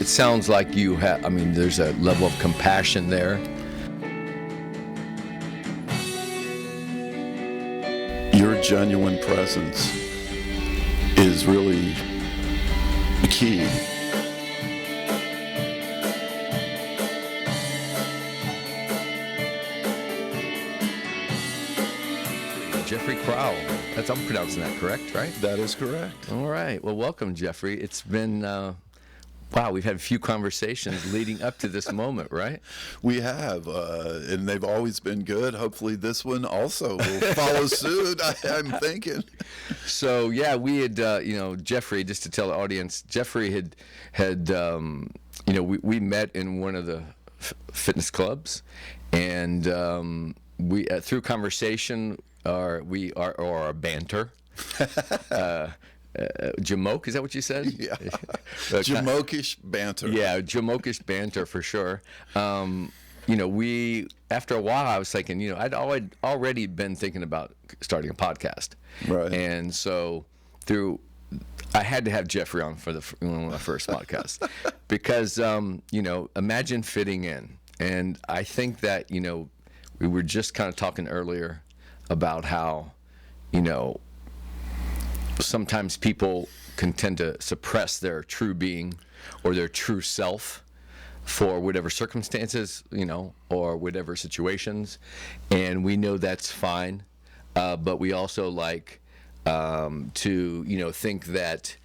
It sounds like you have, I mean, there's a level of compassion there. Your genuine presence is really the key. Jeffrey Chrowl. I'm pronouncing that correct, right? That is correct. All right. Well, welcome, Jeffrey. It's been, wow, we've had a few conversations leading up to this moment, right? We have, and they've always been good. Hopefully this one also will follow suit, I'm thinking. So, yeah, we had, Jeffrey, just to tell the audience, Jeffrey had we met in one of the fitness clubs, and we through conversation, or our banter, jamoke, is that what you said? Yeah. Jamokish banter. Yeah, jamokish banter for sure. We, after a while, I was thinking, I'd already been thinking about starting a podcast. Right. And so I had to have Jeffrey on for one of my first podcasts because, imagine fitting in. And I think that, we were just kind of talking earlier about how, sometimes people can tend to suppress their true being or their true self for whatever circumstances, or whatever situations. And we know that's fine. But we also like to, think that,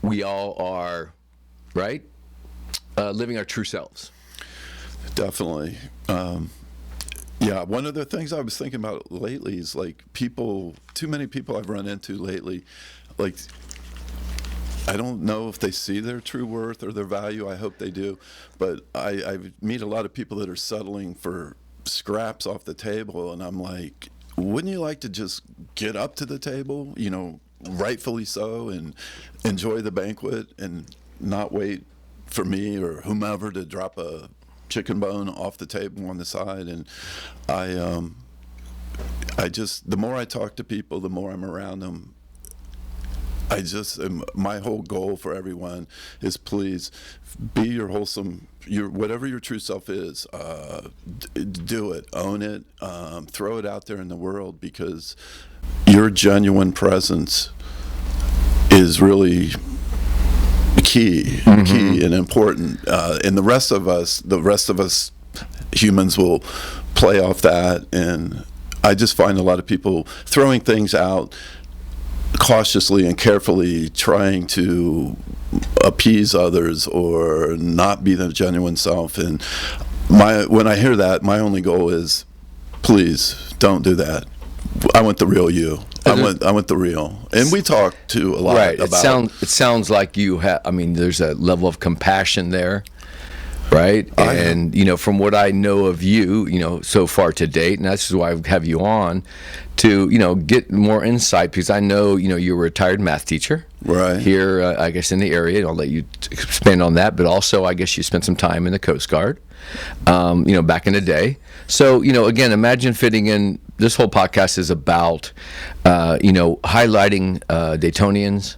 we all are, right, living our true selves. Definitely. Yeah, one of the things I was thinking about lately is like too many people I've run into lately, like I don't know if they see their true worth or their value. I hope they do, but I meet a lot of people that are settling for scraps off the table, and I'm like, wouldn't you like to just get up to the table, rightfully so, and enjoy the banquet and not wait for me or whomever to drop a chicken bone off the table on the side? And I just, the more I talk to people, the more I'm around them, my whole goal for everyone is, please be your wholesome, whatever your true self is, do it, own it, throw it out there in the world, because your genuine presence is really key and important, and the rest of us humans will play off that. And I just find a lot of people throwing things out cautiously and carefully, trying to appease others or not be their genuine self. And when I hear that, my only goal is, please don't do that. I want the real you. I want the real. And we talk to a lot about it. Sounds like you have, I mean, there's a level of compassion there, right? And, from what I know of you, so far to date, and this is why I have you on, to, get more insight, because I know, you're a retired math teacher. Right. Here, I guess, in the area. I'll let you expand on that. But also, I guess you spent some time in the Coast Guard, back in the day. So, again, imagine fitting in. This whole podcast is about, highlighting Daytonians,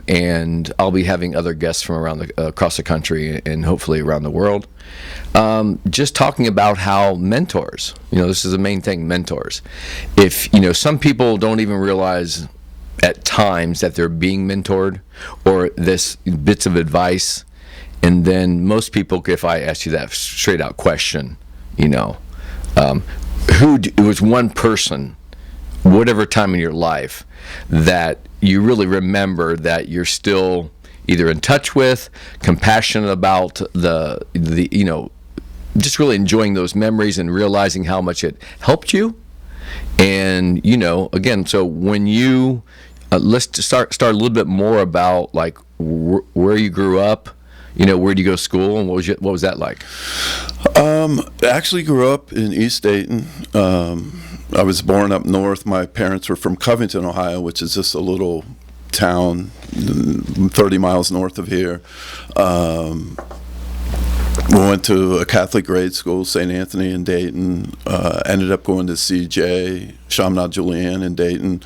and I'll be having other guests from across the country and hopefully around the world, just talking about how mentors, this is the main thing, mentors. If, some people don't even realize at times that they're being mentored, or this bits of advice, and then most people, if I ask you that straight out question, it was one person, whatever time in your life, that you really remember that you're still either in touch with, compassionate about the just really enjoying those memories and realizing how much it helped you. And again, so when you let's start a little bit more about like where you grew up. Where did you go to school, and what was that like? Actually grew up in East Dayton. I was born up north. My parents were from Covington, Ohio, which is just a little town 30 miles north of here. We went to a Catholic grade school, St. Anthony in Dayton. Ended up going to CJ, Chaminade Julienne in Dayton.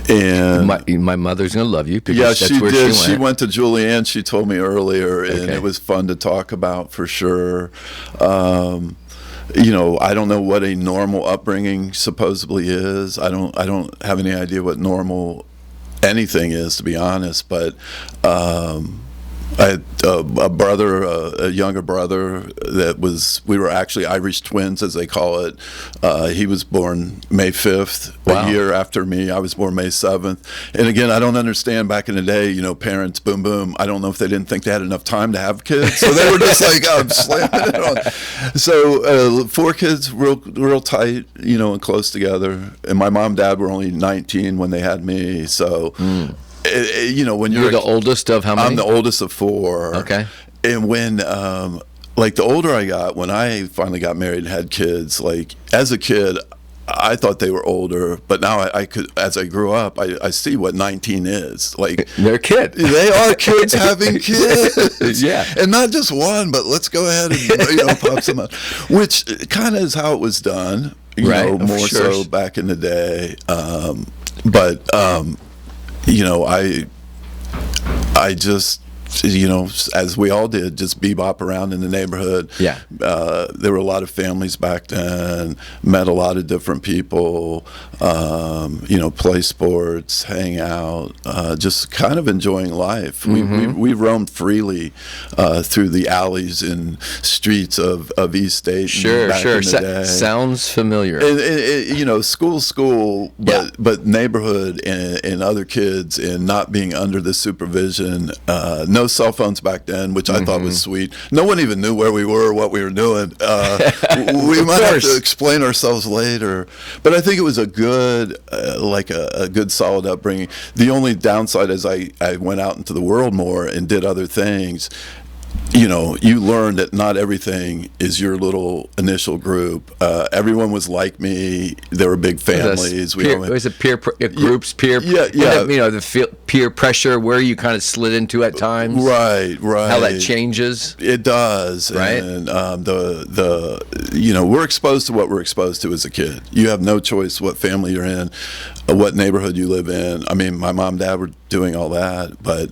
And my mother's gonna love you because yeah, that's she where did. she went. To Julienne. She told me earlier, and Okay. it was fun to talk about for sure. I don't know what a normal upbringing supposedly is. I don't have any idea what normal anything is, to be honest. But I had a younger brother we were actually Irish twins, as they call it. He was born May 5th, Wow. a year after me. I was born May 7th. And again, I don't understand back in the day, parents, boom, boom. I don't know if they didn't think they had enough time to have kids. So they were just like, slamming it on. So 4 kids, real tight, and close together. And my mom and dad were only 19 when they had me. So... when You're the oldest of how many? I'm the oldest of 4. Okay. And when, the older I got, when I finally got married and had kids, like as a kid, I thought they were older, but now I could, as I grew up, I see what 19 is. Like they're kids. They are kids having kids. Yeah. And not just one, but let's go ahead and pop some out. Which kind of is how it was done, more sure. so back in the day. I just, as we all did, just bebop around in the neighborhood. Yeah. There were a lot of families back then, met a lot of different people, play sports, hang out, just kind of enjoying life. We roamed freely through the alleys and streets of East Dayton. Sure. back in the day. Sounds familiar. And school, but neighborhood and other kids, and not being under the supervision. No cell phones back then, which I thought was sweet. No one even knew where we were, what we were doing. We might have to explain ourselves later, but I think it was a good, a good solid upbringing. The only downside is I went out into the world more and did other things. You learn that not everything is your little initial group. Everyone was like me. There were big families. Was it groups, peer? Yeah. The peer pressure where you kind of slid into at times. Right. How that changes. It does, right? And we're exposed to what we're exposed to as a kid. You have no choice what family you're in, what neighborhood you live in. I mean, my mom and dad were doing all that, but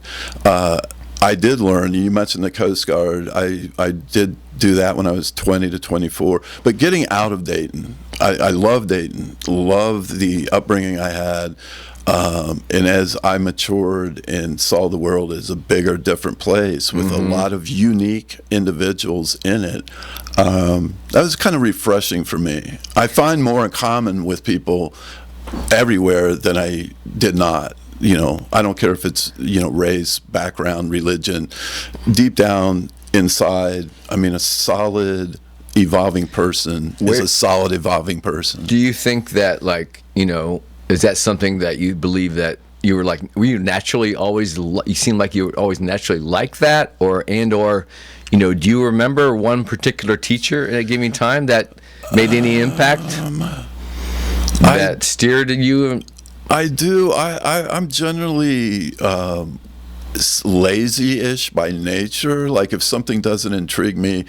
I did learn. You mentioned the Coast Guard. I did do that when I was 20 to 24. But getting out of Dayton, I love Dayton, love the upbringing I had. And as I matured and saw the world as a bigger, different place with a lot of unique individuals in it, that was kind of refreshing for me. I find more in common with people everywhere than I did not. I don't care if it's, race, background, religion. Deep down inside, a solid, evolving person is a solid, evolving person. Do you think that, is that something that you believe that you were like, were you naturally always, you seem like you were always naturally like that? Or, do you remember one particular teacher at a given time that made any impact? That steered you? I do. I'm generally lazy-ish by nature. Like if something doesn't intrigue me,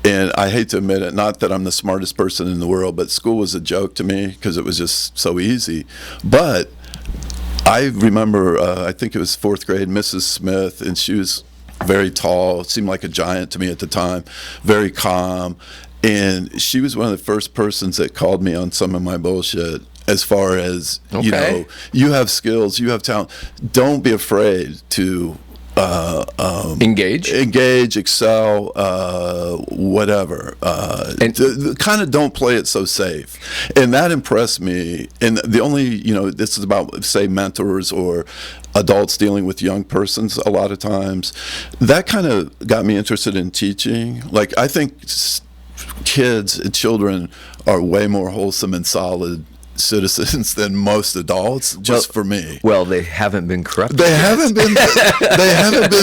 and I hate to admit it, not that I'm the smartest person in the world, but school was a joke to me because it was just so easy. But I remember, I think it was 4th grade, Mrs. Smith, and she was very tall, seemed like a giant to me at the time, very calm. And she was one of the first persons that called me on some of my bullshit. As far as, you have skills, you have talent. Don't be afraid to engage, excel, whatever. And kind of don't play it so safe. And that impressed me. And the only, this is about, say, mentors or adults dealing with young persons a lot of times. That kind of got me interested in teaching. Like, I think kids and children are way more wholesome and solid citizens than most adults, just for me. Well, they haven't been corrupted. They haven't been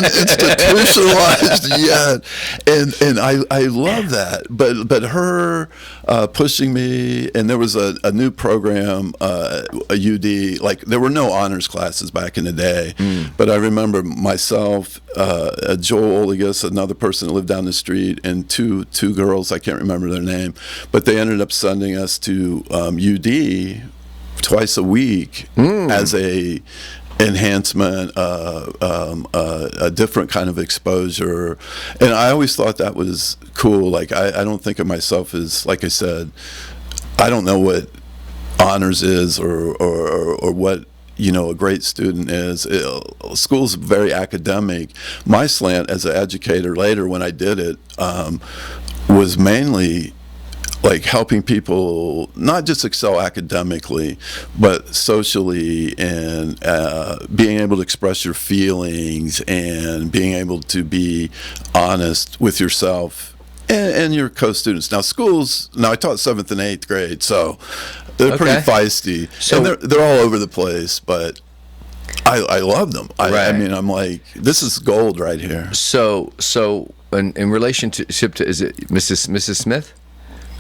institutionalized yet, and I love that. But her pushing me, and there was a new program, a UD. Like, there were no honors classes back in the day, but I remember myself, Joel Oligas, another person that lived down the street, and two girls, I can't remember their name, but they ended up sending us to UD twice a week as a enhancement, a different kind of exposure. And I always thought that was cool. Like, I don't think of myself as, like I said, I don't know what honors is or what, you know, a great student is. School's very academic. My slant as an educator later, when I did it, was mainly like helping people not just excel academically, but socially, and being able to express your feelings and being able to be honest with yourself and your co-students. Now, I taught 7th and 8th grade, so they're pretty feisty. So, and they're all over the place, but I love them. I mean, I'm like, this is gold right here. So in relationship to, is it Mrs. Smith?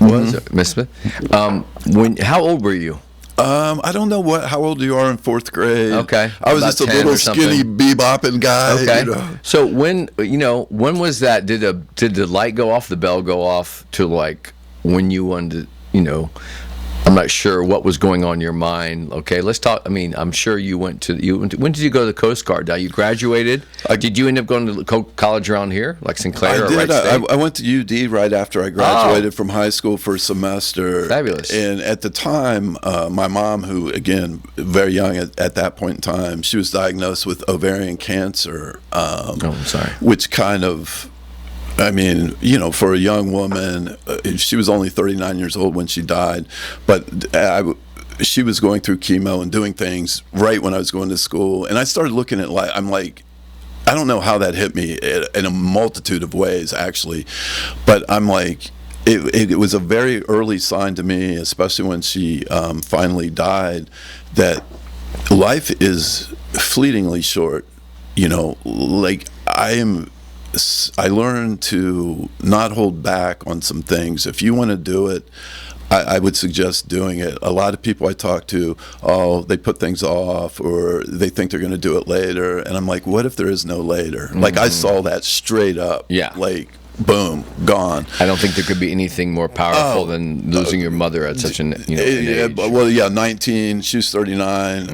Was it Miss Smith? How old were you? I don't know how old you are in 4th grade. Okay. I was just a little skinny bebopping guy. Okay. You know? So when was that? Did the light go off, the bell go off to, like, when you wanted to, I'm not sure what was going on in your mind. Okay, let's talk. I mean, I'm sure you went to. When did you go to the Coast Guard? Now, you graduated. Did you end up going to college around here, like Sinclair? I did. I went to UD right after I graduated from high school for a semester. Fabulous. And at the time, my mom, who, again, very young at that point in time, she was diagnosed with ovarian cancer. I'm sorry. Which kind of, I mean, for a young woman, she was only 39 years old when she died, but she was going through chemo and doing things right when I was going to school. And I started looking at life. I'm like, I don't know how that hit me in a multitude of ways, actually. But I'm like, it was a very early sign to me, especially when she finally died, that life is fleetingly short. Like, I learned to not hold back on some things. If you want to do it, I would suggest doing it. A lot of people I talk to, they put things off, or they think they're going to do it later. And I'm like, what if there is no later? Mm-hmm. Like, I saw that straight up. Yeah. Like, boom, gone. I don't think there could be anything more powerful than losing your mother at such an age. Well, yeah, 19. She was 39.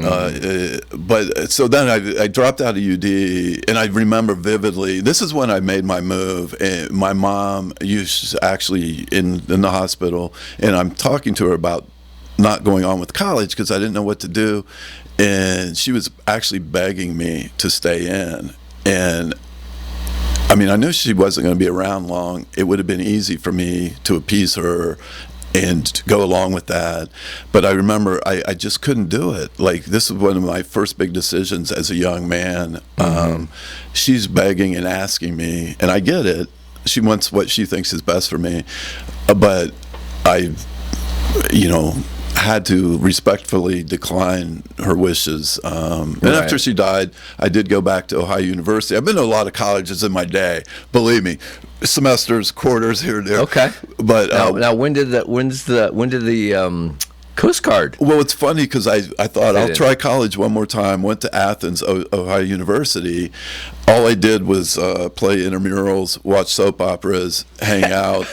But so then I dropped out of UD, and I remember vividly. This is when I made my move. And my mom was actually in the hospital, and I'm talking to her about not going on with college because I didn't know what to do, and she was actually begging me to stay in. And I mean, I knew she wasn't going to be around long. It would have been easy for me to appease her and to go along with that. But I remember I just couldn't do it. Like, this was one of my first big decisions as a young man. She's begging and asking me, and I get it. She wants what she thinks is best for me. But I, had to respectfully decline her wishes. And after she died, I did go back to Ohio University. I've been to a lot of colleges in my day, believe me, semesters, quarters, here and there. Okay. But now when did the Coast Guard? Well, it's funny because I thought I'll try college one more time. Went to Athens, Ohio University. All I did was play intramurals, watch soap operas, hang out.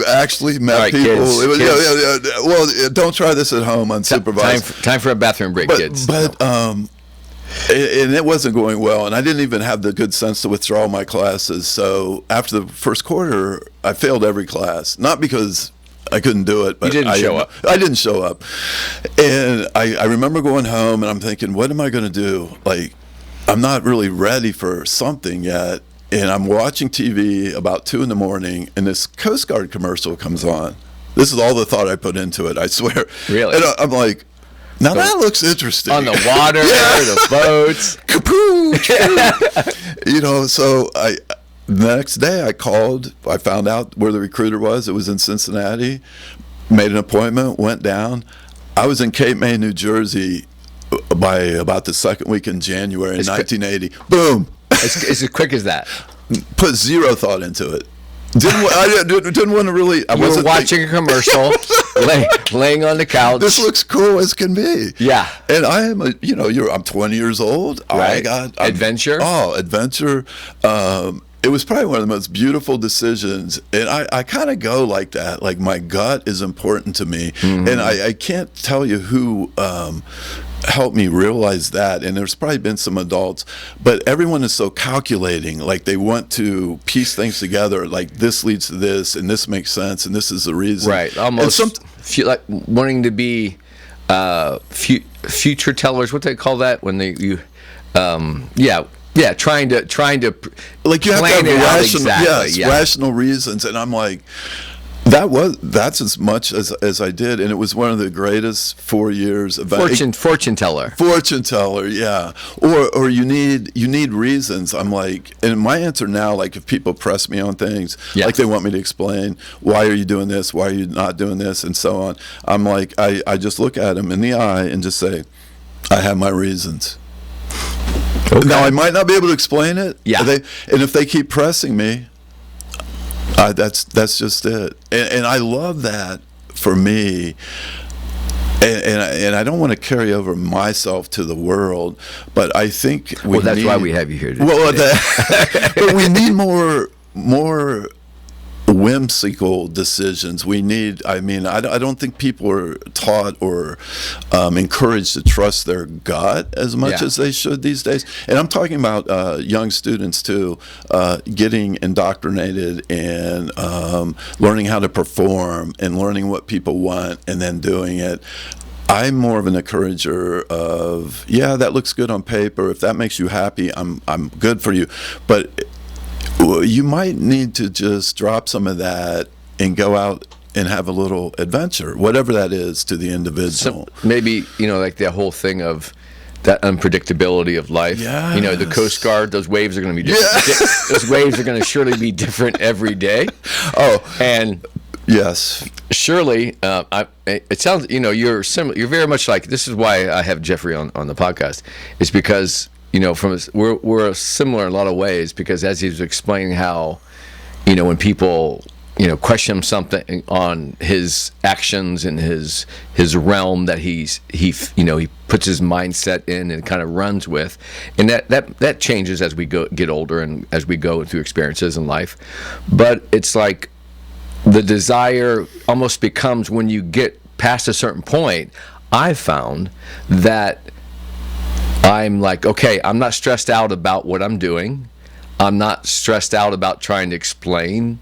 Actually met people. Kids. Well, don't try this at home unsupervised. Time for a bathroom break, kids. But and it wasn't going well, and I didn't even have the good sense to withdraw my classes. So after the first quarter, I failed every class. Not because I couldn't do it, but you didn't show up. I didn't show up. And I remember going home, and I'm thinking, what am I going to do? Like, I'm not really ready for something yet. And I'm watching TV about 2 in the morning, and this Coast Guard commercial comes on. This is all the thought I put into it, I swear. Really? And I'm like, now that looks interesting. On the water, the boats. Kapoo! So the next day I called. I found out where the recruiter was. It was in Cincinnati. made an appointment, went down. I was in Cape May, New Jersey by about the second week in January in 1980. Boom. It's as quick as that. Put zero thought into it. I didn't want to really. You were watching a commercial, laying on the couch. This looks cool as can be. Yeah. And I am I'm 20 years old. Right. Adventure. Adventure. It was probably one of the most beautiful decisions. And I kind of go like that. Like, my gut is important to me. Mm-hmm. And I can't tell you who helped me realize that. And there's probably been some adults, but everyone is so calculating. Like, they want to piece things together. Like, this leads to this, and this makes sense, and this is the reason. Right. Almost like wanting to be future tellers. What do they call that when Yeah, trying to like, you have to have rational reasons, and I'm like, that's as much as I did, and it was one of the greatest 4 years of fortune teller. Fortune teller, yeah. Or you need reasons. I'm like, and my answer now, like, if people press me on things, like they want me to explain, why are you doing this, why are you not doing this, and so on. I'm like, I just look at them in the eye and just say, I have my reasons. Okay. Now, I might not be able to explain it. Yeah. And if they keep pressing me, that's just it. And I love that for me. And I don't want to carry over myself to the world, but I think that's why we have you here today. Well, but we need more whimsical decisions. We need, I don't think people are taught or encouraged to trust their gut as much as they should these days. And I'm talking about young students too, getting indoctrinated and learning how to perform and learning what people want and then doing it. I'm more of an encourager of, that looks good on paper. If that makes you happy, I'm good for you. But you might need to just drop some of that and go out and have a little adventure, whatever that is to the individual. So maybe, like the whole thing of that unpredictability of life. Yes. The Coast Guard, those waves are going to be different. Yeah. Those waves are going to surely be different every day. Oh, and yes, surely. It sounds, you're similar. You're very much like, this is why I have Jeffrey on the podcast, is because we're similar in a lot of ways, because as he was explaining how, when people, question something on his actions and his realm that he puts his mindset in and kind of runs with, and that changes as we get older and as we go through experiences in life. But it's like the desire almost becomes, when you get past a certain point, I've found that I'm like, okay, I'm not stressed out about what I'm doing. I'm not stressed out about trying to explain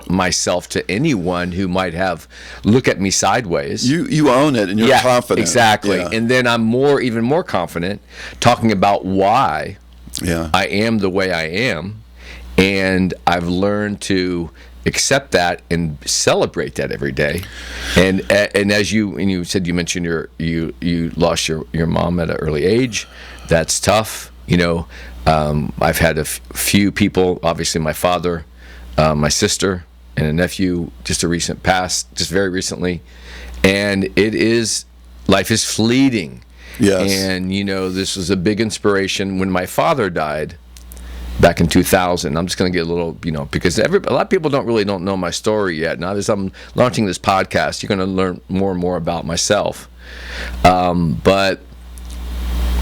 myself to anyone who might look at me sideways. You own it, and you're confident. Exactly. Yeah. And then I'm even more confident talking about why I am the way I am, and I've learned to accept that and celebrate that every day. And as you said, you mentioned you lost your mom at an early age. That's tough. I've had a few people, obviously my father, my sister, and a nephew, just a recent past, just very recently. And life is fleeting. Yes. And, this was a big inspiration when my father died back in 2000. I'm just going to get a little, because a lot of people don't know my story yet. Now, as I'm launching this podcast, you're going to learn more and more about myself. But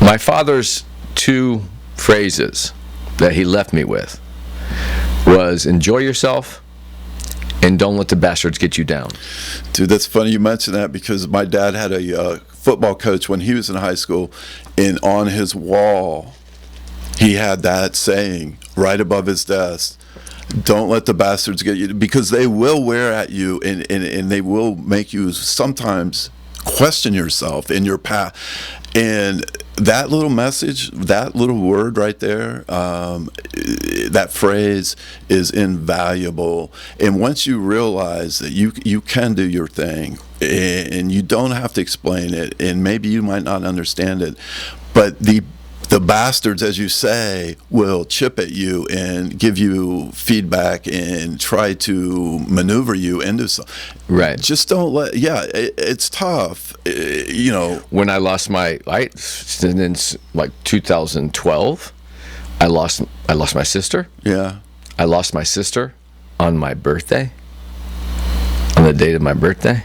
my father's two phrases that he left me with was, enjoy yourself and don't let the bastards get you down. Dude, that's funny you mention that, because my dad had a football coach when he was in high school, and on his wall he had that saying right above his desk: don't let the bastards get you, because they will wear at you, and they will make you sometimes question yourself in your path. And that little message, that little word right there, that phrase is invaluable. And once you realize that you can do your thing, and you don't have to explain it, and maybe you might not understand it, but the the bastards, as you say, will chip at you and give you feedback and try to maneuver you into something. Right. Just don't let. Yeah, it's tough. You know. When I lost in like 2012, I lost my sister. Yeah. I lost my sister on my birthday, on the date of my birthday,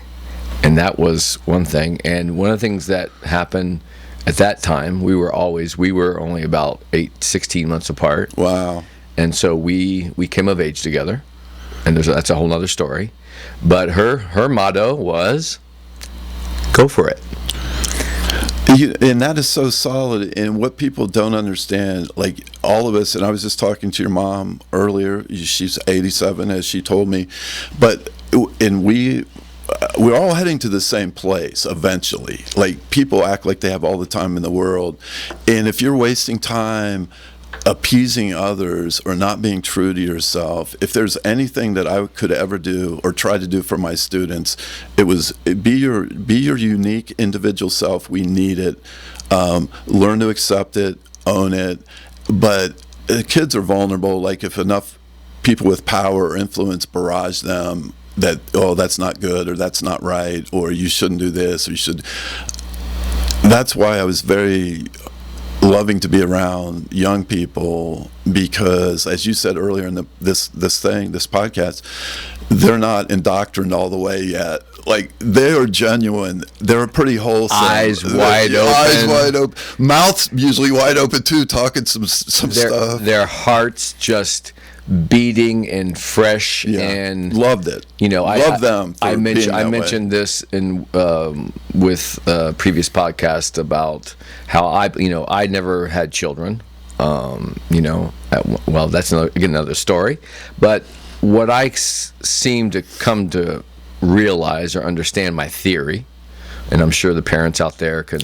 and that was one thing. And one of the things that happened at that time, we were only about 16 months apart. Wow. And so we came of age together, and that's a whole other story. But her motto was, go for it. And that is so solid. And what people don't understand, like all of us, and I was just talking to your mom earlier, she's 87, as she told me, and we're all heading to the same place eventually. Like, people act like they have all the time in the world. And if you're wasting time appeasing others or not being true to yourself, if there's anything that I could ever do or try to do for my students, it was be your unique individual self. We need it. Learn to accept it, own it. But kids are vulnerable. Like, if enough people with power or influence barrage them that, oh, that's not good, or that's not right, or you shouldn't do this, or you should. That's why I was very loving to be around young people, because, as you said earlier in this podcast, they're not indoctrined all the way yet. Like, they are genuine. They're pretty wholesome. Eyes wide open. Mouths usually wide open too, talking some stuff. Their hearts just beating and fresh, and loved it. You know, love them. I mentioned this in with a previous podcast about how I never had children. Well, that's another story. But what I seem to come to realize or understand, my theory, and I'm sure the parents out there can.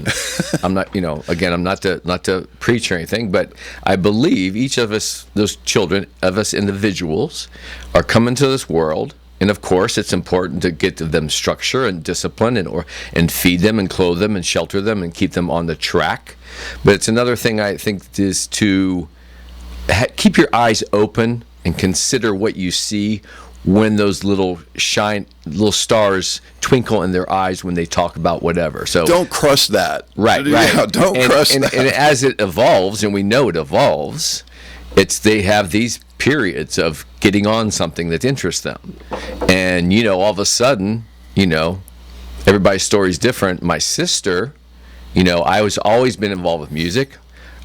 I'm not, again, I'm not to preach or anything, but I believe each of us, those children of us individuals, are coming to this world, and of course, it's important to get to them structure and discipline, and feed them and clothe them and shelter them and keep them on the track. But it's another thing, I think, is to keep your eyes open and consider what you see when those little stars twinkle in their eyes when they talk about whatever. So don't crush that. Right. Yeah, don't crush that. And as it evolves, and we know it evolves, they have these periods of getting on something that interests them. And, all of a sudden, everybody's story is different. My sister, I was always been involved with music.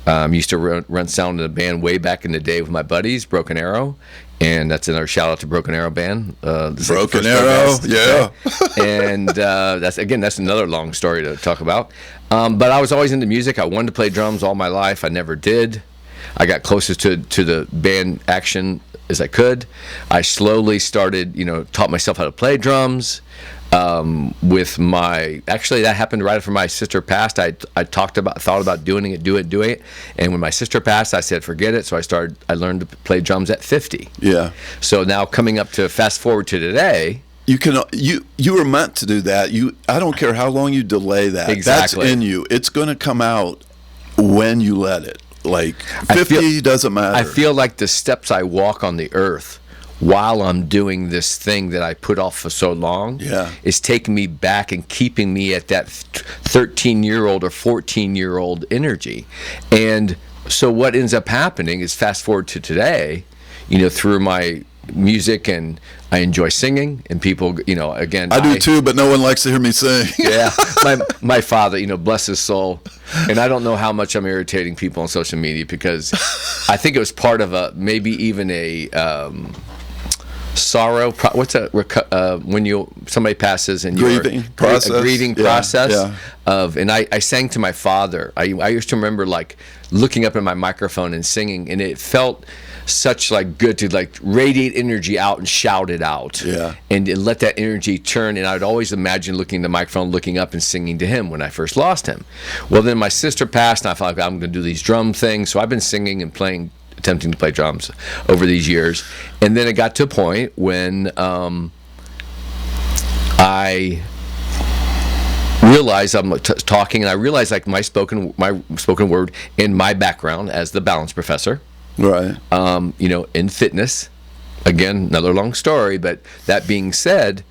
Used to run sound in a band way back in the day with my buddies, Broken Arrow. And that's another shout out to Broken Arrow band. Broken Arrow, yeah. And that's another long story to talk about. But I was always into music. I wanted to play drums all my life. I never did. I got closest to the band action as I could. I slowly started, taught myself how to play drums. Actually, that happened right after my sister passed. I thought about doing it. And when my sister passed, I said, forget it. So I learned to play drums at 50. Yeah. So now coming up to fast forward to today. You were meant to do that. I don't care how long you delay that. Exactly. That's in you. It's going to come out when you let it. Like 50 doesn't matter. I feel like the steps I walk on the earth while I'm doing this thing that I put off for so long is taking me back and keeping me at that 13-year-old or 14-year-old energy. And so what ends up happening is, fast forward to today, through my music, and I enjoy singing, and people, again, I do too, but no one likes to hear me sing. Yeah, my father, bless his soul, and I don't know how much I'm irritating people on social media, because I think it was part of maybe even a sorrow. What's when somebody passes and grieving process. A grieving process. Yeah. And I sang to my father. I used to remember like looking up at my microphone and singing, and it felt such like good to like radiate energy out and shout it out. Yeah. And let that energy turn. And I'd always imagine looking at the microphone, looking up and singing to him when I first lost him. Well, then my sister passed, and I thought, I'm going to do these drum things. So I've been singing and attempting to play drums over these years. And then it got to a point when I realize I'm talking, and I realize like my spoken word in my background as the balance professor, Right. In fitness. Again, another long story, but that being said,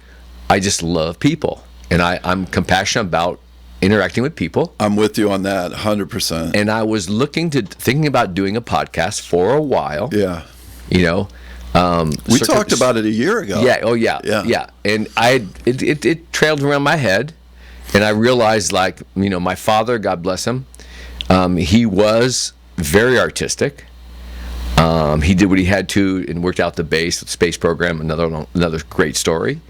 I just love people, and I'm compassionate about interacting with people. I'm with you on that, 100%. And I was thinking about doing a podcast for a while. Yeah. We talked about it a year ago. Yeah. Oh, yeah. Yeah. And it trailed around my head, and I realized, like, my father, God bless him, he was very artistic. He did what he had to and worked out the space program. Another great story.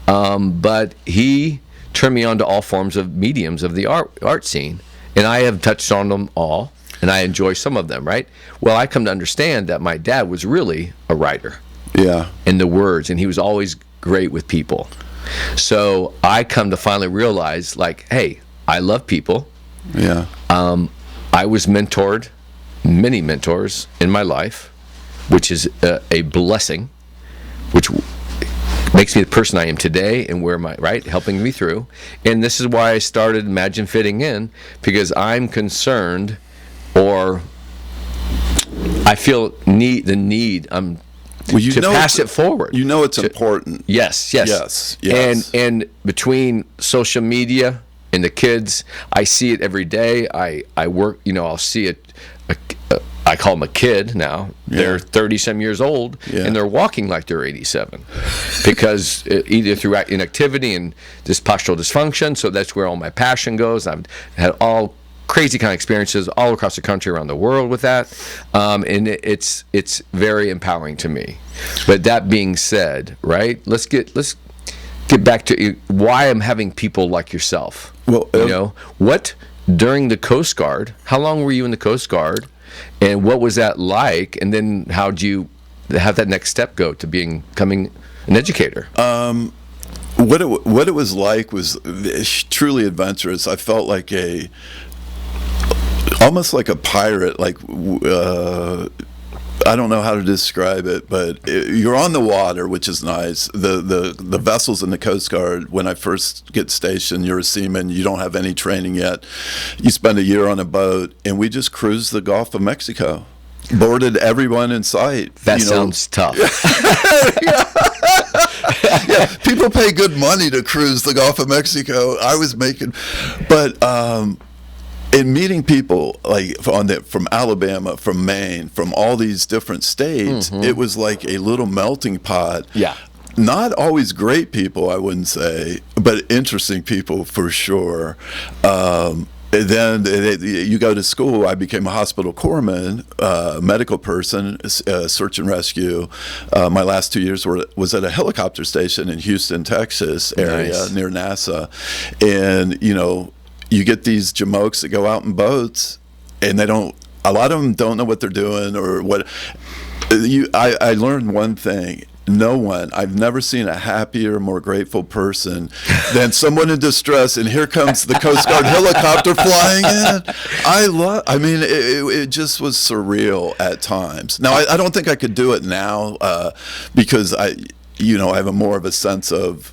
But he turned me on to all forms of mediums of the art scene, and I have touched on them all, and I enjoy some of them. Right. Well, I come to understand that my dad was really a writer. Yeah. In the words, and he was always great with people. So I come to finally realize, like, hey, I love people. Yeah. I was mentored. Many mentors in my life, which is a blessing, which makes me the person I am today and where my helping me through. And this is why I started Imagine Fitting In, because I'm concerned, or I feel the need to pass it forward. It's important. Yes. Yes. And between social media and the kids, I see it every day. I work. I'll see it. I call them a kid now. Yeah. They're 30-some years old, and they're walking like they're 87 because either through inactivity and this postural dysfunction. So that's where all my passion goes. I've had all crazy kind of experiences all across the country, around the world with that, and it's very empowering to me. But that being said, right? Let's get back to why I'm having people like yourself. Well, what during the Coast Guard? How long were you in the Coast Guard? And what was that like? And then how'd you have that next step go to becoming an educator? What it was like was truly adventurous. I felt like almost like a pirate. Like I don't know how to describe it, but you're on the water, which is nice. The vessels in the Coast Guard, when I first get stationed, you're a seaman, you don't have any training yet. You spend a year on a boat, and we just cruised the Gulf of Mexico. Boarded everyone in sight. That sounds tough. Yeah, people pay good money to cruise the Gulf of Mexico. I was making, but in meeting people like from Alabama, from Maine, from all these different states, it was like a little melting pot. Yeah. Not always great people, I wouldn't say, but interesting people for sure. Then you go to school. I became a hospital corpsman, medical person, search and rescue. My last 2 years was at a helicopter station in Houston, Texas area near NASA, and you get these jamokes that go out in boats, and a lot of them don't know what they're doing or what. I learned one thing. I've never seen a happier, more grateful person than someone in distress, and here comes the Coast Guard helicopter flying in. It just was surreal at times. Now, I don't think I could do it now because I have more of a sense of,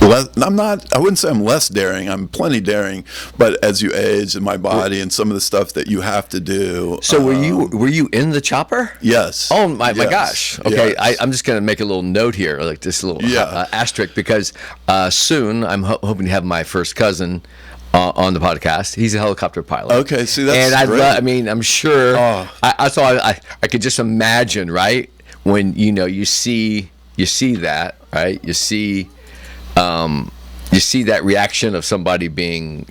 I wouldn't say I'm less daring. I'm plenty daring, but as you age in my body and some of the stuff that you have to do. So were you in the chopper? Yes. Oh my gosh. Okay, yes. I'm just going to make a little note here, like this little asterisk, because soon I'm hoping to have my first cousin on the podcast. He's a helicopter pilot. Okay, see, that's great. I'm sure. I could just imagine, right, when you see that, right? You see that reaction of somebody being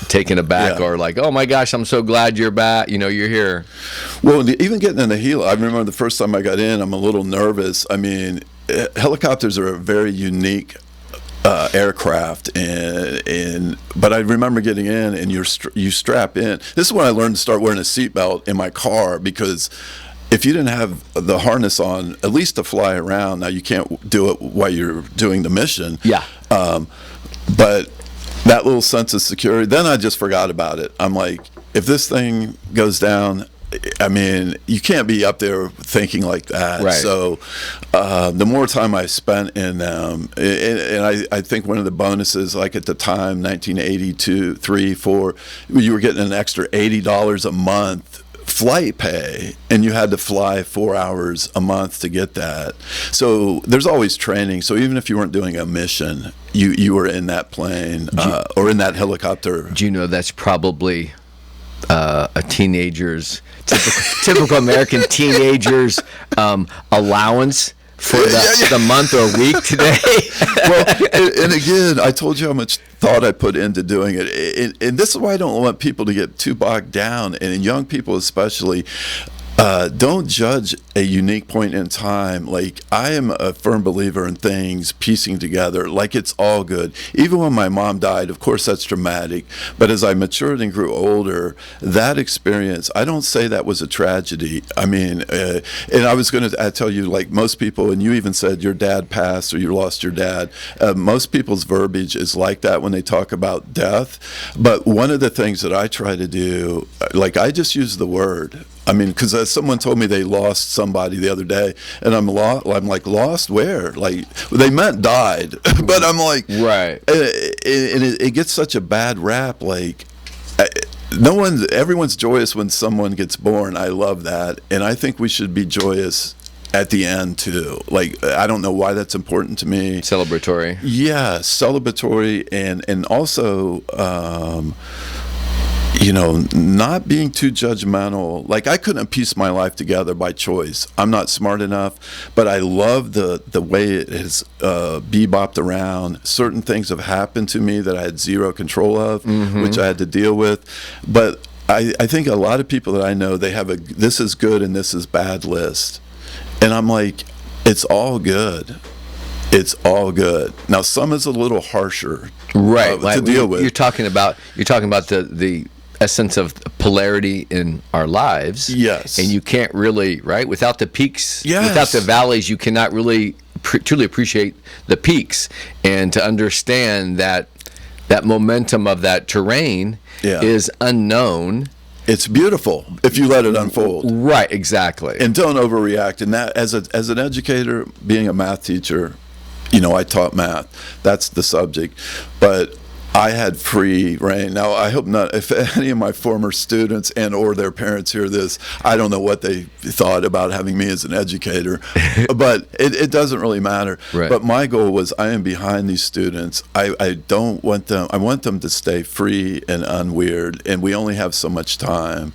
taken aback, or like, oh my gosh, I'm so glad you're back. You're here. Well, even getting in the helo, I remember the first time I got in, I'm a little nervous. I mean, helicopters are a very unique aircraft, but I remember getting in, and you strap in. This is when I learned to start wearing a seatbelt in my car, because if you didn't have the harness on, at least to fly around, now you can't do it while you're doing the mission. Yeah. But that little sense of security, then I just forgot about it. I'm like, if this thing goes down, I mean, you can't be up there thinking like that. Right. So the more time I spent in them, and I think one of the bonuses, like at the time, 1982, 3, 4, you were getting an extra $80 a month flight pay, and you had to fly 4 hours a month to get that. So there's always training. So even if you weren't doing a mission, you were in that plane or in that helicopter. Do you know that's probably a teenager's typical American teenager's allowance for the month or week today? Well, and again, I told you how much thought I put into doing it. And this is why I don't want people to get too bogged down, and young people especially. Don't judge a unique point in time. Like, I am a firm believer in things piecing together. Like, it's all good. Even when my mom died, of course, that's dramatic. But as I matured and grew older, that experience, I don't say that was a tragedy. I mean, and I was going to tell you, like most people, and you even said your dad passed or you lost your dad. Most people's verbiage is like that when they talk about death. But one of the things that I try to do, like, I just use the word. I mean, because someone told me they lost somebody the other day, and I'm like, lost where? Like, they meant died, but I'm like, right. And it gets such a bad rap. Like, everyone's joyous when someone gets born. I love that, and I think we should be joyous at the end too. Like, I don't know why that's important to me. Celebratory. Yeah, celebratory, and also. You know, not being too judgmental. Like, I couldn't piece my life together by choice. I'm not smart enough, but I love the way it has bebopped around. Certain things have happened to me that I had zero control of, which I had to deal with. But I think a lot of people that I know, they have a this is good and this is bad list. And I'm like, it's all good. It's all good. Now, some is a little harsher, right, to deal with. You're talking about the essence of polarity in our lives. Yes. And you can't really, right, without the peaks, yes. without the valleys, you cannot really truly appreciate the peaks. And to understand that momentum of that terrain is unknown. It's beautiful if you let it unfold. Right, exactly. And don't overreact. And that, as an educator, being a math teacher, you know, I taught math. That's the subject. But I had free reign. Now, I hope not, if any of my former students and or their parents hear this, I don't know what they thought about having me as an educator, but it doesn't really matter. Right. But my goal was, I am behind these students. I don't want them, I want them to stay free and unweird, and we only have so much time.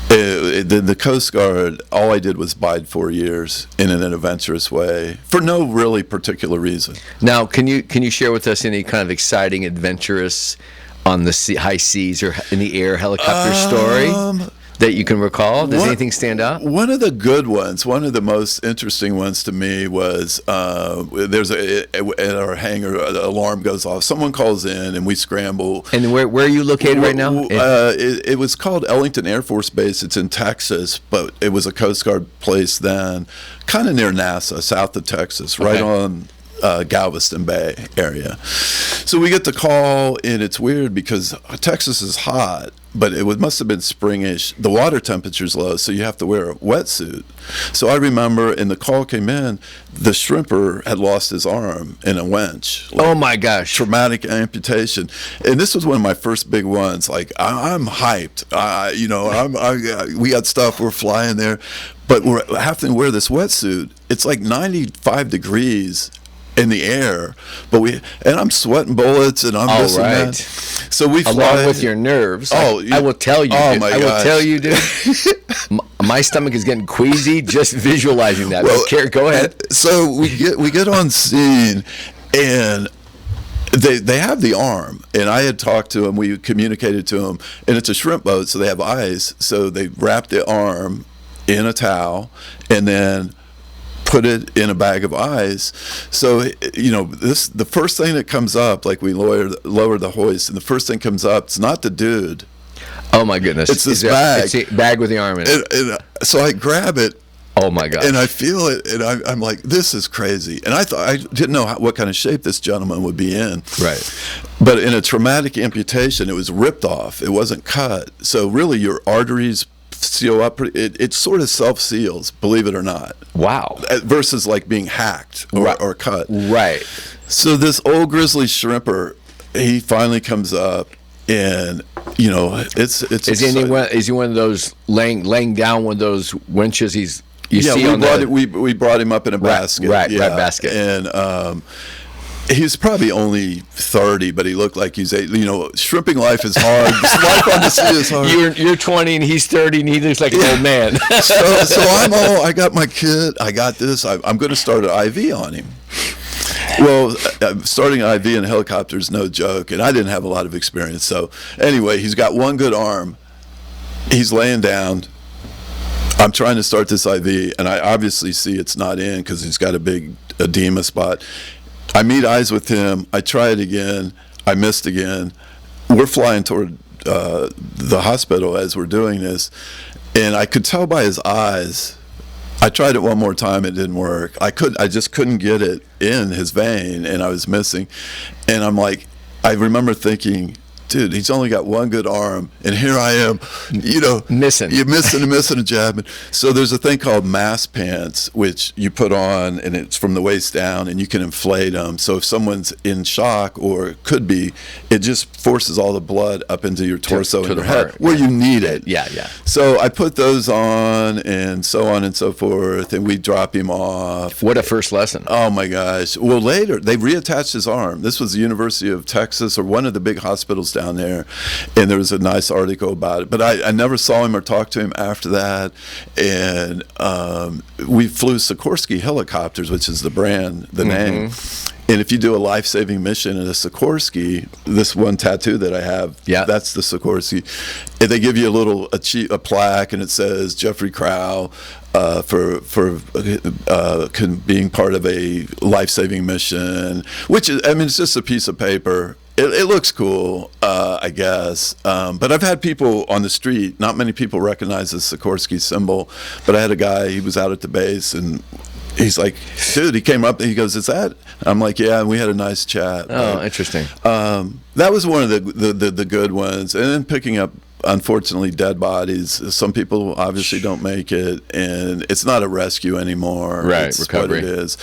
The Coast Guard, all I did was bide 4 years in an adventurous way for no really particular reason. Now, can you share with us any kind of exciting, adventurous, on the high seas or in the air helicopter story that you can recall? Does anything stand out? One of the good ones, one of the most interesting ones to me was there's at our hangar, an alarm goes off. Someone calls in and we scramble. And where are you located right now? It was called Ellington Air Force Base. It's in Texas, but it was a Coast Guard place then, kind of near NASA, south of Texas, right on Galveston Bay area. So we get the call, and it's weird because Texas is hot, but it must have been springish. The water temperature's low, so you have to wear a wetsuit. So I remember, and the call came in, the shrimper had lost his arm in a winch. Oh my gosh. Traumatic amputation. And this was one of my first big ones. Like, I'm hyped. We got stuff, we're flying there, but we're having to wear this wetsuit. It's like 95 degrees in the air, and I'm sweating bullets, and I'm this and that. So we fly along with your nerves. Oh, I will tell you. Oh dude. my I will tell you, dude. My stomach is getting queasy just visualizing that. Well, go ahead. So we get on scene, and they have the arm, and I had talked to them. We communicated to them, and it's a shrimp boat, so they have ice. So they wrap the arm in a towel, and then put it in a bag of ice. So, you know, the first thing that comes up, like we lower the hoist, and the first thing comes up, it's not the dude. Oh my goodness! It's this bag. It's a bag with the arm in it. And so I grab it. Oh my God! And I feel it, and I'm like, this is crazy. And I thought, I didn't know what kind of shape this gentleman would be in. Right. But in a traumatic amputation, it was ripped off. It wasn't cut. So really, your arteries seal up. It sort of self-seals, believe it or not. Wow. Versus like being hacked or cut. Right. So this old grizzly shrimper, he finally comes up, and it's. Is he one of those laying down one of those winches? We brought him up in a basket. Right, basket. And he's probably only 30, but he looked like he's 8. Shrimping life is hard. Life on the sea is hard. You're 20 and he's 30 and he looks like an old man. so I got my kit. I got this. I'm going to start an IV on him. Well, starting an IV in a helicopter is no joke, and I didn't have a lot of experience. So anyway, he's got one good arm. He's laying down. I'm trying to start this IV, and I obviously see it's not in because he's got a big edema spot. I meet eyes with him. I try it again. I missed again. We're flying toward the hospital as we're doing this, and I could tell by his eyes. I tried it one more time. It didn't work. I just couldn't get it in his vein, and I was missing. And I'm like, I remember thinking, dude, he's only got one good arm, and here I am, missing. You're missing a jab. So there's a thing called mask pants, which you put on, and it's from the waist down, and you can inflate them. So if someone's in shock, or could be, it just forces all the blood up into your torso and your head, where you need it. Yeah. So I put those on, and so on and so forth, and we drop him off. What a first lesson. Oh, my gosh. Well, later, they reattached his arm. This was the University of Texas, or one of the big hospitals down there, and there was a nice article about it, but I never saw him or talked to him after that. And we flew Sikorsky helicopters, which is the brand, the name. And if you do a life-saving mission in a Sikorsky, this one tattoo that I have, that's the Sikorsky. And they give you a plaque, and it says Jeffrey Chrowl for being part of a life-saving mission, which is, it's just a piece of paper. It looks cool, I guess. But I've had people on the street, not many people recognize the Sikorsky symbol, but I had a guy, he was out at the base, and he's like, dude, he came up and he goes, is that? I'm like, yeah, and we had a nice chat. Oh, interesting. That was one of the good ones. And then picking up, unfortunately, dead bodies. Some people obviously don't make it, and it's not a rescue anymore. Right, it's recovery. what it is.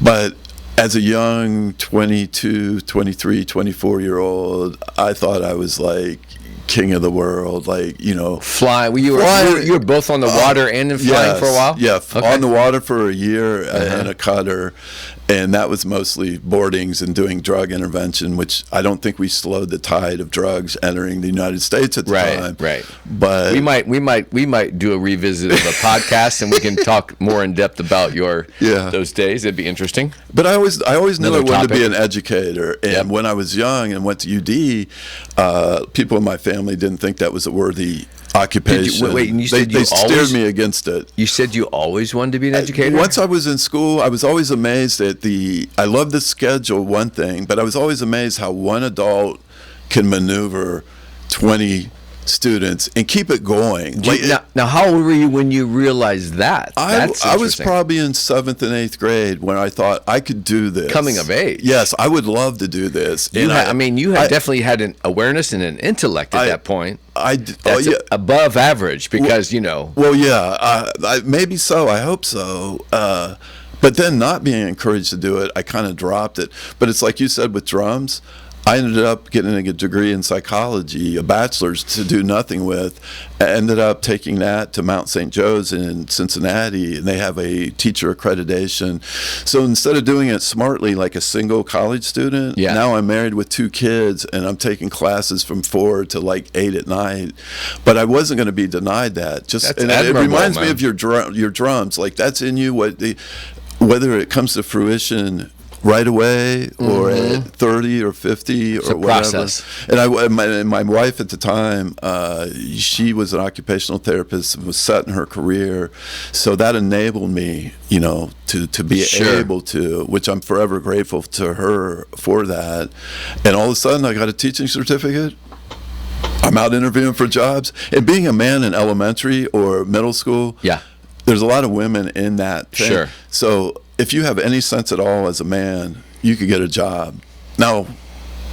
But as a young 22, 23, 24-year-old, I thought I was like king of the world, Fly. You were both on the water and in flying for a while? Yeah, on the water for a year in a cutter. And that was mostly boardings and doing drug intervention, which I don't think we slowed the tide of drugs entering the United States at the time. Right. But we might do a revisit of a podcast, and we can talk more in depth about those days. It'd be interesting. But I always knew I wanted to be an educator. And when I was young and went to UD, people in my family didn't think that was a worthy occupation. And you said they steered me against it. You said you always wanted to be an educator? Once I was in school, I was always amazed at I loved the schedule, one thing, but I was always amazed how one adult can maneuver 20 students and keep it going. Now, how old were you when you realized that? I was probably in 7th and 8th grade when I thought I could do this. Coming of age. Yes, I would love to do this. You had definitely had an awareness and an intellect at that point. That's above average because, Well, yeah, maybe so. I hope so. But then not being encouraged to do it, I kind of dropped it. But it's like you said with drums. I ended up getting a degree in psychology, a bachelor's to do nothing with. I ended up taking that to Mount St. Joe's in Cincinnati, and they have a teacher accreditation. So instead of doing it smartly like a single college student, now I'm married with 2 kids, and I'm taking classes from 4 to like 8 at night. But I wasn't going to be denied that. It reminds me of your drums. Like that's in you. Whether it comes to fruition right away or at 30 or 50 or whatever. Process. And my wife at the time, she was an occupational therapist and was set in her career. So that enabled me, to be able to, which I'm forever grateful to her for that. And all of a sudden I got a teaching certificate. I'm out interviewing for jobs. And being a man in elementary or middle school, there's a lot of women in that thing. Sure. So if you have any sense at all as a man, you could get a job. Now,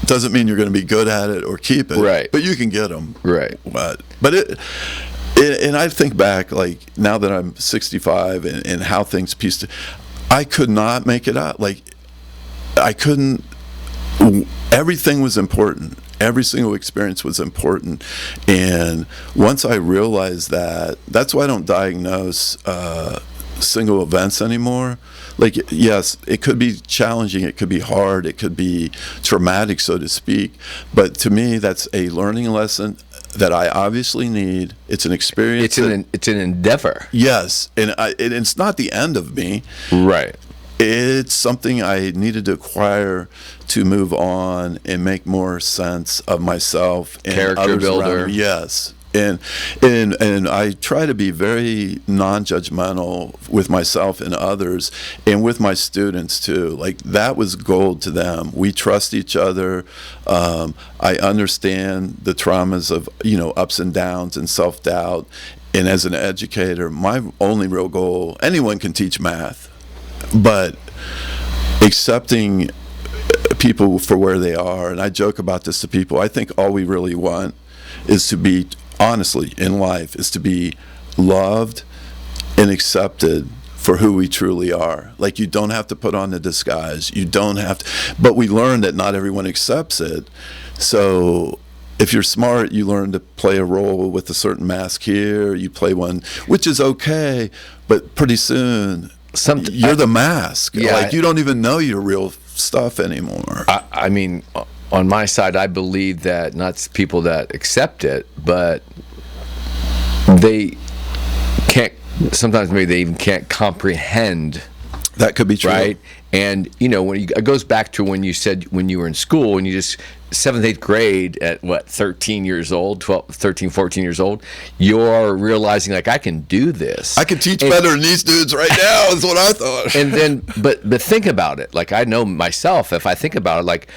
it doesn't mean you're going to be good at it or keep it. Right. But you can get them. Right. But it And I think back, like, now that I'm 65 and how things pieced, I could not make it up. Like, I couldn't, everything was important. Every single experience was important. And once I realized that, that's why I don't diagnose single events anymore. Like, yes, it could be challenging, it could be hard, it could be traumatic, so to speak. But to me, that's a learning lesson that I obviously need. It's an experience. It's an endeavor. Yes, and it's not the end of me. Right. It's something I needed to acquire to move on and make more sense of myself and Character others builder. around me. Yes. And I try to be very non-judgmental with myself and others, and with my students too. Like, that was gold to them. We trust each other. I understand the traumas of, ups and downs and self-doubt. And as an educator, my only real goal, anyone can teach math, but accepting people for where they are. And I joke about this to people. I think all we really want is to be, honestly, in life, is to be loved and accepted for who we truly are. Like, you don't have to put on the disguise. You don't have to. But we learn that not everyone accepts it. So if you're smart, you learn to play a role with a certain mask here. You play one, which is okay. But pretty soon, you're the mask. Yeah, like, you don't even know your real stuff anymore. I mean, on my side, I believe that not people that accept it, but they can't, sometimes maybe they even can't comprehend. That could be true. Right? And, it goes back to when you said when you were in school and you just, 7th, 8th grade at 13 years old, 13, 14 years old, you're realizing, like, I can do this. I can teach better than these dudes right now, is what I thought. And then, but think about it. Like, I know myself, if I think about it, like,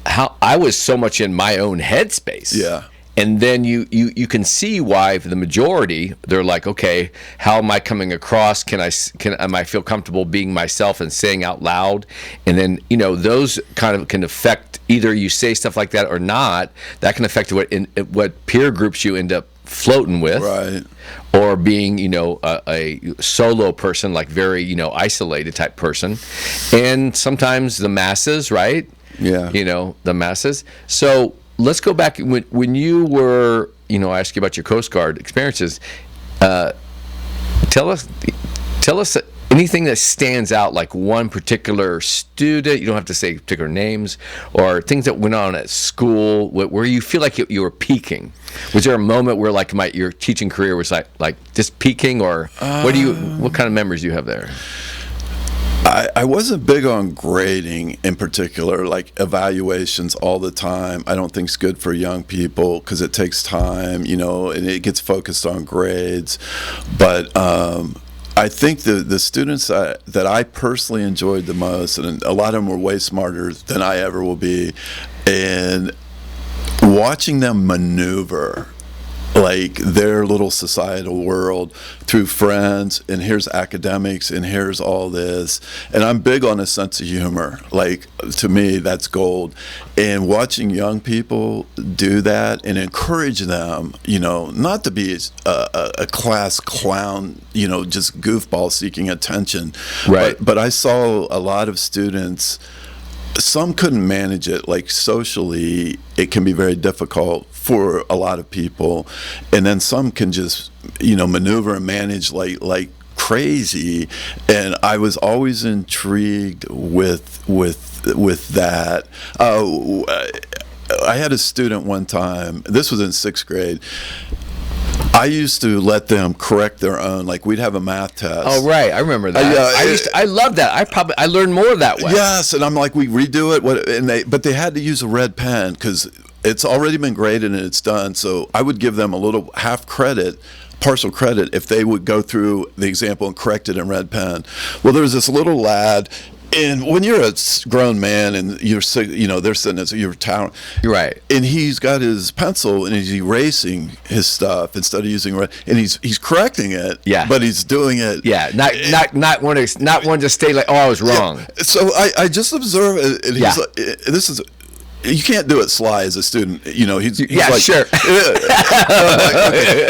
how I was so much in my own headspace. Yeah. And then you can see why the majority, they're like, okay, how am I coming across? Am I feel comfortable being myself and saying out loud? And then, those kind of can affect, either you say stuff like that or not. That can affect what peer groups you end up floating with. Right. Or being, a solo person, like very, isolated type person. And sometimes the masses, right? Yeah. The masses. So let's go back when you were, I asked you about your Coast Guard experiences. Tell us anything that stands out, like one particular student. You don't have to say particular names, or things that went on at school where you feel like you were peaking. Was there a moment where, like, your teaching career was like just peaking, or what kind of memories do you have there? I wasn't big on grading in particular, like evaluations all the time. I don't think it's good for young people because it takes time, and it gets focused on grades. But I think the students that I personally enjoyed the most, and a lot of them were way smarter than I ever will be, and watching them maneuver like their little societal world through friends, and here's academics, and here's all this. And I'm big on a sense of humor. Like, to me, that's gold. And watching young people do that and encourage them, not to be a class clown, just goofball seeking attention. Right. But I saw a lot of students, some couldn't manage it. Like, socially, it can be very difficult for a lot of people, and then some can just maneuver and manage like crazy. And I was always intrigued with that. I had a student one time, this was in 6th grade. I used to let them correct their own. Like, we'd have a math test. Oh, right. I remember that. I love that. I learned more that way. Yes, and I'm like, we redo it. But they had to use a red pen because it's already been graded and it's done. So I would give them a little partial credit, if they would go through the example and correct it in red pen. Well, there was this little lad. And when you're a grown man and they're sitting as your town, you're right. And he's got his pencil and he's erasing his stuff instead of using red, and he's correcting it. Yeah. But he's doing it. Yeah. Not one to stay like, oh, I was wrong. Yeah. So I just observe, and he's like, this is you can't do it sly as a student. You know, he's Yeah, like, sure. okay.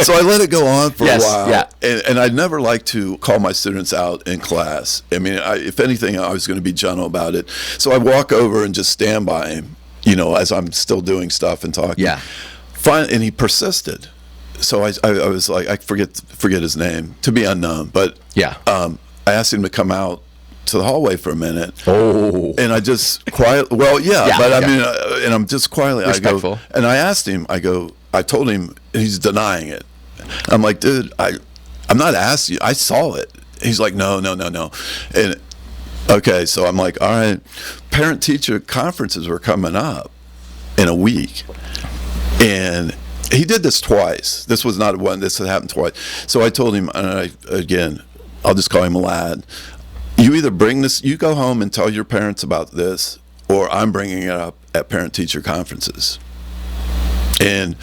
So I let it go on for Yes, a while, yeah. and I'd never like to call my students out in class. I mean, if anything, I was going to be gentle about it. So I walk over and just stand by him, you know, as I'm still doing stuff and talking. Yeah. And he persisted. So I was like, I forget his name, to be unknown, but Yeah. I asked him to come out to the hallway for a minute. Oh. And I just quietly, well, yeah, Yeah, but I yeah. mean, and I'm just quietly, Respectful. I go, and I asked him, I told him, and he's denying it. I'm like, dude, I'm not asking you, I saw it. He's like, no. And okay, so I'm like, all right, parent-teacher conferences were coming up in a week. And he did this twice. This was not one, this had happened twice. So I told him, again, I'll just call him a lad. You either bring this, you go home and tell your parents about this, or I'm bringing it up at parent-teacher conferences. And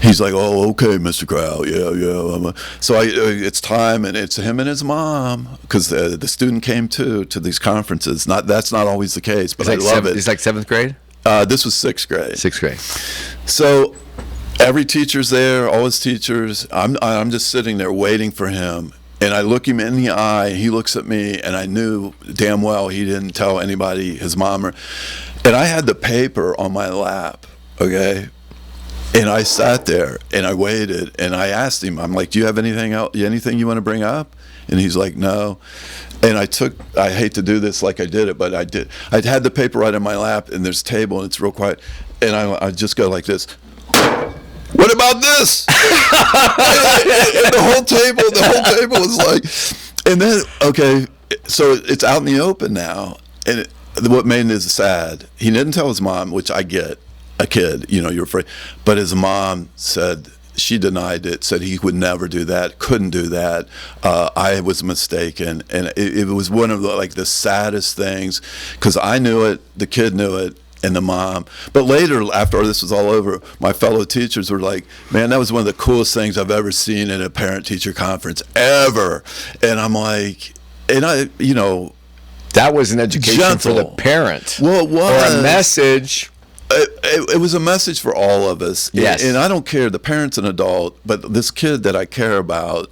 he's like, oh, okay, Mr. Chrowl, yeah. So it's time, and it's him and his mom, because the student came to these conferences. That's not always the case, but I love it. It's like 7th grade? This was 6th grade. 6th grade. So every teacher's there, all his teachers. I'm just sitting there waiting for him. And I look him in the eye, he looks at me, and I knew damn well he didn't tell anybody, his mom. And I had the paper on my lap, okay? And I sat there, and I waited, and I asked him, I'm like, do you have anything you want to bring up? And he's like, no. And I hate to do this like I did it, but I did. I'd had the paper right on my lap, and there's a table, and it's real quiet. And I just go like this. What about this? And the whole table is like, and then, okay, so it's out in the open now. And what made it sad, he didn't tell his mom, which I get, a kid, you know, you're afraid. But his mom said, she denied it, said he would never do that, couldn't do that. I was mistaken. And it was one of the saddest things, because I knew it, the kid knew it, and the mom. But later, after this was all over, my fellow teachers were like, man, that was one of the coolest things I've ever seen at a parent-teacher conference, ever. And I'm like, and I, you know. That was an education for the parent. Well, it was. Or a message. It was a message for all of us. Yes. And I don't care, the parent's an adult, but this kid that I care about,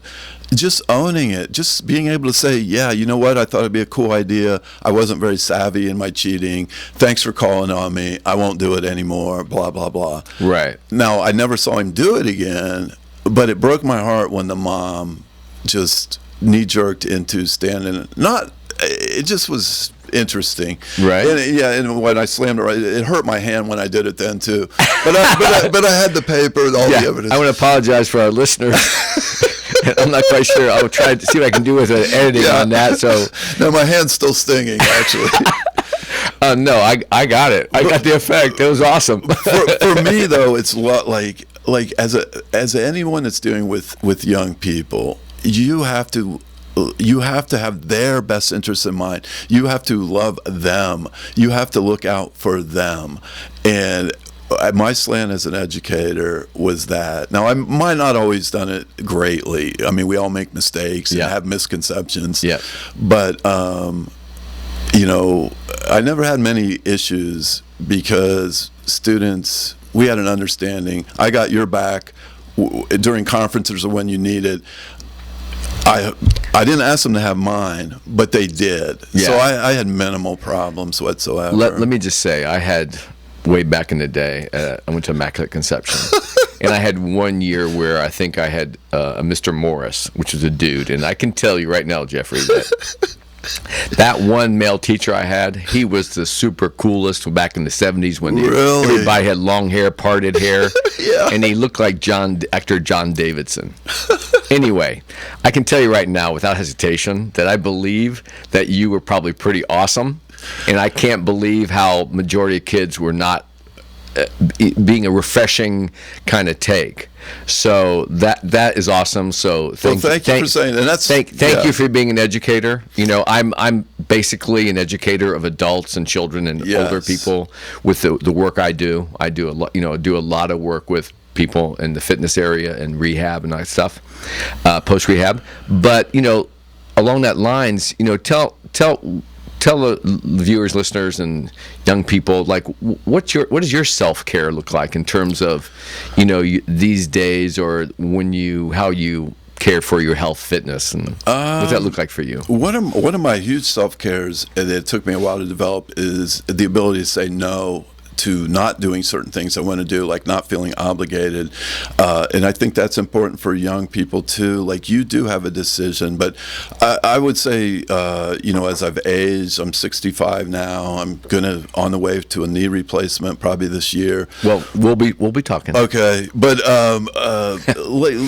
just owning it, just being able to say, yeah, you know what, I thought it'd be a cool idea. I wasn't very savvy in my cheating. Thanks for calling on me. I won't do it anymore, blah, blah, blah. Right. Now, I never saw him do it again, but it broke my heart when the mom just knee-jerked into standing. It just was interesting. Right. And when I slammed it, it hurt my hand when I did it then, too. But I had the paper and all the evidence. I want to apologize for our listeners. I'm not quite sure. I'll try to see what I can do with the editing on that. So no, my hand's still stinging, actually. No, I got it. I got the effect. It was awesome. for me, though, it's like as anyone that's dealing with young people, you have to have their best interests in mind. You have to love them. You have to look out for them. And my slant as an educator was that. Now, I might not always done it greatly. I mean, we all make mistakes and have misconceptions. Yeah. But, you know, I never had many issues because students, we had an understanding. I got your back during conferences or when you needed. I didn't ask them to have mine, but they did. Yeah. So I had minimal problems whatsoever. Let me just say, I had, way back in the day, I went to Immaculate Conception. And I had one year where I think I had a Mr. Morris, which was a dude. And I can tell you right now, Jeffrey, that one male teacher I had, he was the super coolest back in the 70s when everybody had long hair, parted hair. Yeah. And he looked like actor John Davidson. Anyway, I can tell you right now without hesitation that I believe that you were probably pretty awesome. And I can't believe how majority of kids were not being a refreshing kind of take. So that is awesome. So thank you for saying that. Thank you for being an educator. You know, I'm basically an educator of adults and children and older people with the work I do. I do a lot. You know, do a lot of work with people in the fitness area and rehab and that stuff, post rehab. But you know, along that lines, you know, tell tell the viewers, listeners, and young people, like, what does your self-care look like in terms of, these days, or how you care for your health, fitness, and what does that look like for you? One of my huge self-cares that it took me a while to develop is the ability to say no to not doing certain things I want to do, like not feeling obligated. And I think that's important for young people too. Like, you do have a decision, but I would say, as I've aged, I'm 65 now. I'm on the way to a knee replacement probably this year. Well, we'll be talking. Okay, but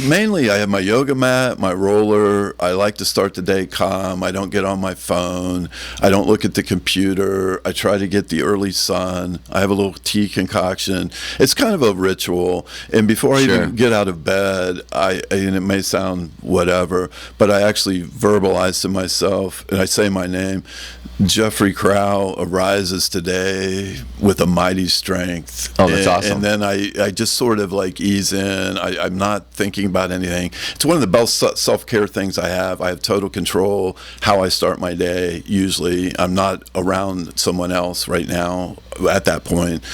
mainly I have my yoga mat, my roller. I like to start the day calm. I don't get on my phone. I don't look at the computer. I try to get the early sun. I have a little tea concoction. It's kind of a ritual. And before I even get out of bed, and it may sound whatever, but I actually verbalize to myself, and I say my name, Jeffrey Chrowl arises today with a mighty strength. Oh, that's awesome. And then I just sort of like ease in. I'm not thinking about anything. It's one of the best self-care things I have. I have total control how I start my day. Usually I'm not around someone else right now at that point.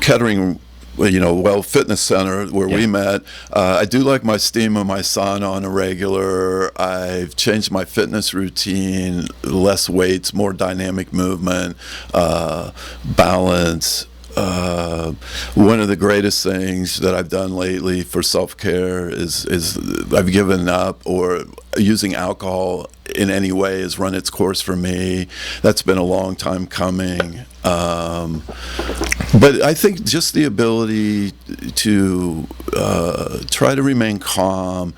Kettering, Fitness Center where we met. I do like my steam and my sauna on a regular. I've changed my fitness routine, less weights, more dynamic movement, balance. One of the greatest things that I've done lately for self-care is I've given up, or using alcohol in any way has run its course for me. That's been a long time coming. But I think just the ability to try to remain calm,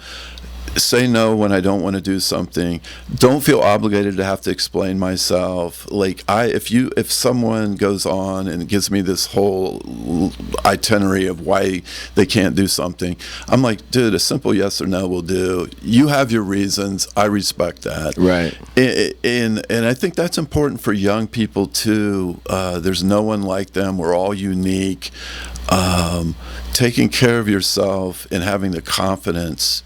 say no when I don't want to do something, don't feel obligated to have to explain myself. Like, if someone goes on and gives me this whole itinerary of why they can't do something, I'm like, dude, a simple yes or no will do. You have your reasons. I respect that. Right. And I think that's important for young people too. There's no one like them. We're all unique. Taking care of yourself and having the confidence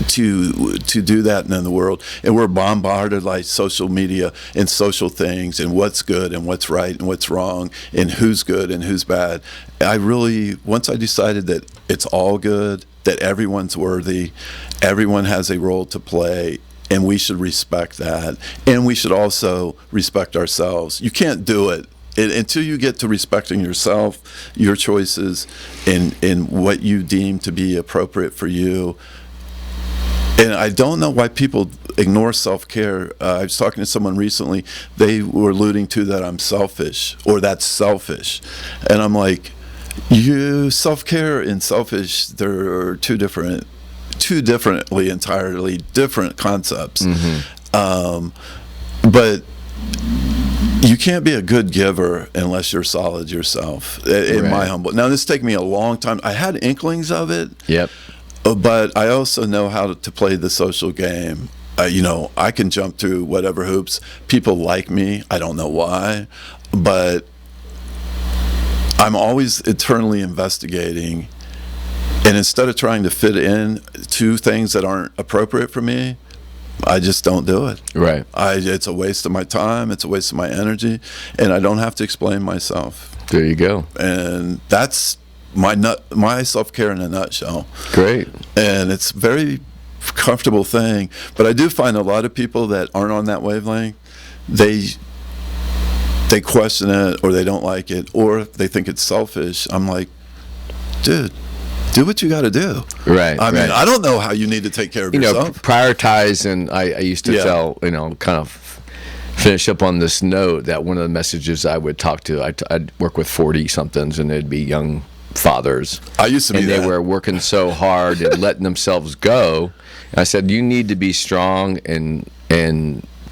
to do that in the world. And we're bombarded like social media and social things, and what's good and what's right and what's wrong, and who's good and who's bad. Once I decided that it's all good, that everyone's worthy, everyone has a role to play, and we should respect that. And we should also respect ourselves. You can't do it until you get to respecting yourself, your choices, and what you deem to be appropriate for you. And I don't know why people ignore self-care. I was talking to someone recently. They were alluding to that I'm selfish, or that's selfish. And I'm like, self-care and selfish, they're two differently entirely different concepts. Mm-hmm. But you can't be a good giver unless you're solid yourself, in my humble. Now, this took me a long time. I had inklings of it. Yep. But I also know how to play the social game. I can jump through whatever hoops. People like me. I don't know why. But I'm always eternally investigating. And instead of trying to fit in to things that aren't appropriate for me, I just don't do it. Right. It's a waste of my time. It's a waste of my energy. And I don't have to explain myself. There you go. And that's my self-care in a nutshell. Great. And it's a very comfortable thing. But I do find a lot of people that aren't on that wavelength, they question it, or they don't like it, or they think it's selfish. I'm like, dude, do what you got to do. Right. I mean, I don't know how you need to take care of yourself. Prioritize. And I used to tell, kind of finish up on this note, that one of the messages I would talk to, I'd work with 40-somethings, and they'd be young fathers. I used to be they were working so hard and letting themselves go. And I said, you need to be strong and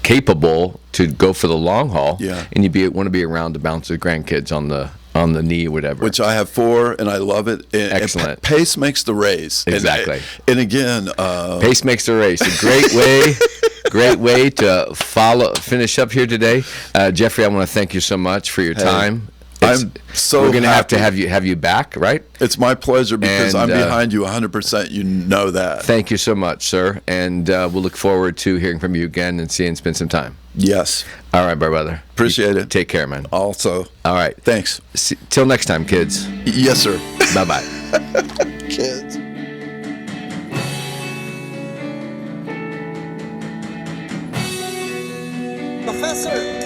capable to go for the long haul. Yeah. And you want to be around to bounce the grandkids on the knee or whatever. Which I have 4, and I love it. Excellent. And pace makes the race. Exactly. And again, pace makes the race. A great way to finish up here today. Jeffrey, I want to thank you so much for your time. I'm so we're going to happy. have you back, right? It's my pleasure because And, I'm behind you 100%. You know that. Thank you so much, sir. And we'll look forward to hearing from you again and seeing spend some time. Yes. All right, brother. Appreciate it. Take care, man. Also. All right. Thanks. Till next time, kids. Yes, sir. Bye-bye. Kids. Professor!